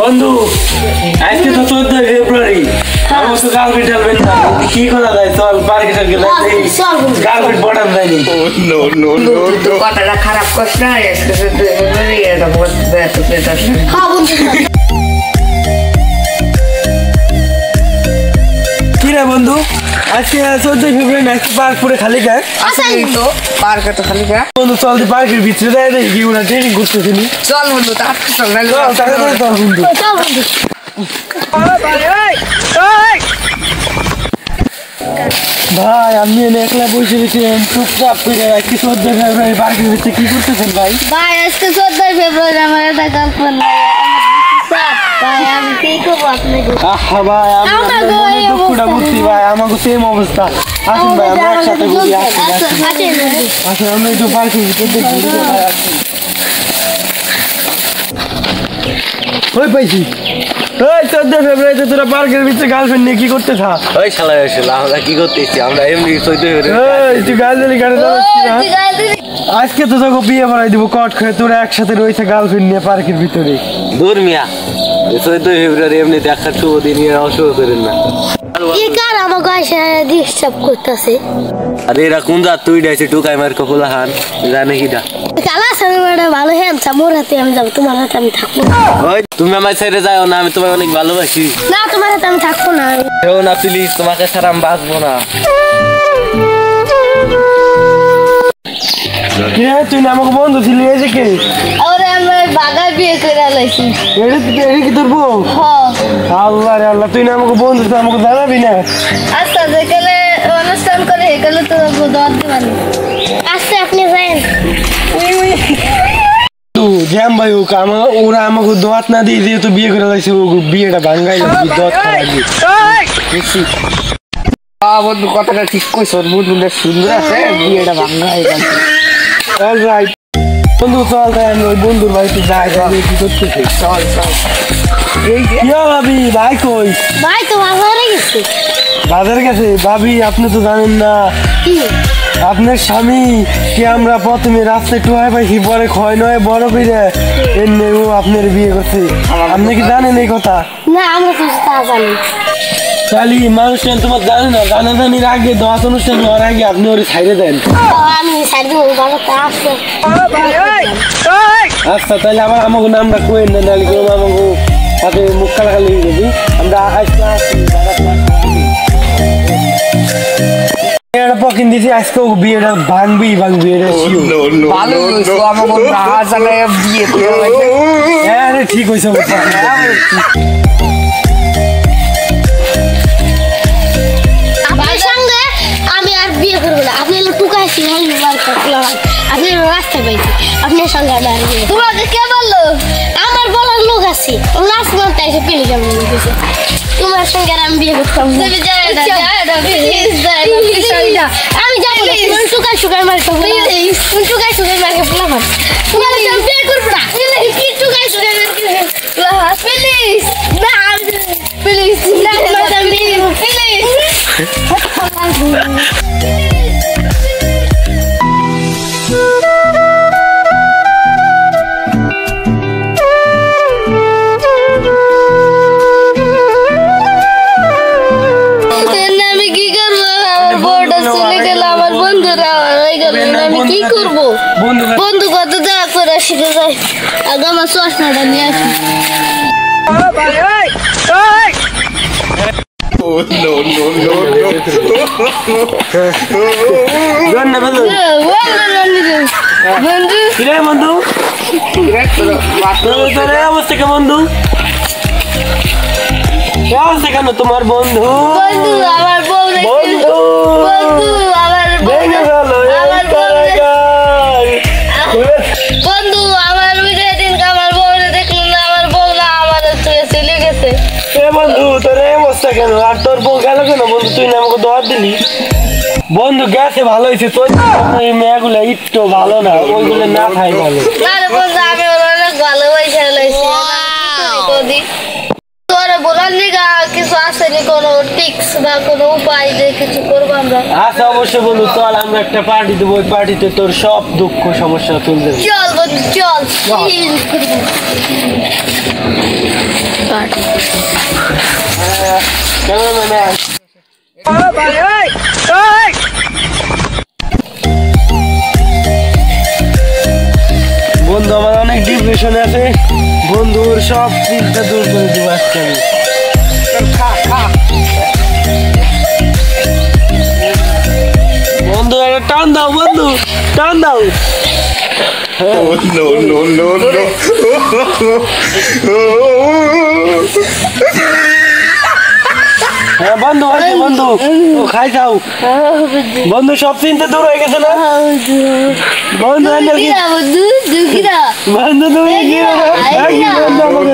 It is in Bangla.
বন্ধু আজকে তো 14 ফেব্রুয়ারি আমার তো গার্লফ্রেন্ড চলবে না কি করা যায় চল পার্কে চল গেলে গার্লফ্রেন্ড পড়ান যায়নি নো নো নো কথাটা খারাপ করছ না এটা বলতে হ্যাঁ বন্ধু কি রে বন্ধু আজকে 14 ফেব্রুয়ারি আজকে পার্ক পুরো খালি গায় আসলে তো পার্কে তো খালি গা বন্ধু চল দি পার্কের ভিতরে যাই দেখি কি ওরা ট্রেনিং করতেছিনি চল বন্ধু তাড়াতাড়ি চল না তাড়াতাড়ি চল বন্ধু ভাই আমি এনে একলা বসে রয়েছি চুপচাপ করে আজকে 14 ফেব্রুয়ারি পার্কের ভিতরে কি করতেছেন ভাই ভাই আজকে 14 ফেব্রুয়ারি আমার একটা গার্লফ্রেন্ড ভাই আমি কি করবো আপনাকে আহা ভাই আমি দুঃখটা বুঝছি ভাই আমাকে সেম অবস্থা আসুন ভাই আমরা একসাথে ঘুরি আসুন আমরা একটু পার্কের ভিতরে ঘুরি ভাই আসুন ওই পাইছি ওই 14 ফেব্রুয়ারিতে তোরা পার্কের ভিতরে গার্লফ্রেন্ড নিয়ে কি করতে থা ওই শালা আসলে আমরা কি করতেছি আমরা এমনি 14 ফেব্রুয়ারি এই তুই গার্লফ্রেন্ড কারে যাচ্ছিস না আজকে তো তোকে বিয়ে করাই দিব কট খেয়ে তোরা একসাথে রয়েছে গার্লফ্রেন্ড নিয়ে পার্কের ভিতরে দূর মিয়া 14 ফেব্রুয়ারি এমনি দেখার শুভ দিন অসুখ করেন না কি কার আমাকে এসে ডিস্টার্ব করতেছে আরে এরা কোন জাত তুই ডাইছে টুকাই মার কফুলা হান জানে কিটা কালা সামনে বড় ভালো হ্যান্ডসাম মোর হাতে আমি যাব তোমার হাতে আমি থাকবো ওই তুমি আমার ছেড়ে যাও না আমি তোমায় অনেক ভালোবাসি না তোমার হাতে আমি থাকবো না হেও না প্লিজ তোমাকে ছাড়া আমি বাঁচবো না কে তুই না আমাকে বন্ধু ছিলি এই যে কে আরে আমরা বাগায় বিয়ে করে লাইছি এটা কি তোর বউ আল্লাহ রে আল্লাহ তুই না আমাকে বন্ধু তুই আমাকে জানাবি না আচ্ছা যেকালে অনুষ্ঠান করে একালে তো দর দিবানি আচ্ছা আপনি যান জ্যাম ভাই ওরা আমাকে দোয়াত না দিয়ে দিয়ে তো বিয়ে করে লাগছে ও বিয়েটা ভাঙ্গাই লাগবে দোয়াত খাওয়া বন্ধু কথাটা ঠিক কইছ বন্ধুদের সুন্দর আছে বিয়েটা ভাঙা হয়ে গেছে অলরাইট বন্ধু চল তাই আমি ওই বন্ধুর বাড়িতে যাই কি করতেছি চল চল এই যে ভাবি ভাই কই ভাই তো বাজারে গেছে বাজার কাছে ভাবি আপনি তো জানেন না কি আপনার স্বামী কি আমরা প্রথমে রাস্তায় টুহাই পাইছি পরে ক্ষয় নয় বড় করে এমনি ও আপনার বিয়ে করছে আপনি কি জানেন এই কথা না আমরা তো তা জানি তাহলে মানুষ তোমার জানে না জানাজানির আগে 10 অনুষ্ঠান হওয়ার আগে আপনি ওরে ছাইড়ে দেন আমি সাইড ভালো তা আছে আচ্ছা তাহলে আবার আমাকে নামটা কোয়েন না নাহলে কেউ আমাকে সাথে মুখ কালাকালি হয়ে যাবি আমরা আজকে আসছি পকিন দিছি আজকে বিয়েটা ভাঙবি এটা ভালো হইছো আমাকে না জানায় বিয়ে করে লাইছে হ্যাঁ রে ঠিক হইছে আপনার সঙ্গে আমি আর বিয়ে করবো না আপনি টুকাইছি আপনি রাস্তা পাইছি আপনার সঙ্গে তোমাকে কে বললো আমার বলার লোক আছে লাস্ট মান্থে এসে পেলে কেমন গেছে তোমার সঙ্গে আর আমি বিয়ে করতাম আমি যাবো না তুমি টুকাই মার্কে তুমি টুকাই মার্কে প্লাভার তোমার আমি বিয়ে করবো না কি টুকাই প্লাভার প্লিজ না প্লিজ না আমি প্লিজ আমি কি করবো বোর্ডে চলে গেল আমার বন্ধুরা হয়ে গেল আমি কি করবো বন্ধু কত দেখা করে শিখে যায় আগে আমার চশমাটা নিয়ে আসি বন্ধু অবস্থা কে বন্ধু কেন তোমার বন্ধু বন্ধু আমার বউ বন্ধু বন্ধু আমার বন্ধু আমার ভিডিও দিন আমার বউরে দেখলাম না আমার বউ না আমার চলে গেছে বন্ধু তোর এই অবস্থা কেন আর তোর বউ গেল কেন বন্ধু তুই না আমাকে দোয়ার দিলি বন্ধু গেছে ভালো হয়েছে তোর মেয়েগুলো একটু ভালো না ওইগুলো না খাই ভালো বন্ধু আমি অনেক ভালোবাসা লাইছি তোর বলার লিগা কিছু আসেনি কোনো টিক্স বা কোনো উপায় যে কিছু করবো আমরা আচ্ছা অবশ্যই বন্ধু চল আমরা একটা পার্টি দেবো ওই পার্টিতে তোর সব দুঃখ সমস্যা তুলবে চল বন্ধু চল কাট বন্ধু আমার অনেক ডিপ্রেশনে আছে বন্ধুর সব চিন্তা দূর করে দেবো আজকে আমি বন্ধু একটা টান দাও বন্ধু টান দাও হ্যাঁ বন্ধু আছে বন্ধু ও খাই খাও বন্ধু সব চিন্তা দূর হয়ে গেছে না বন্ধু দুঃখিরা বন্ধু তুমি কি বন্ধু আমাকে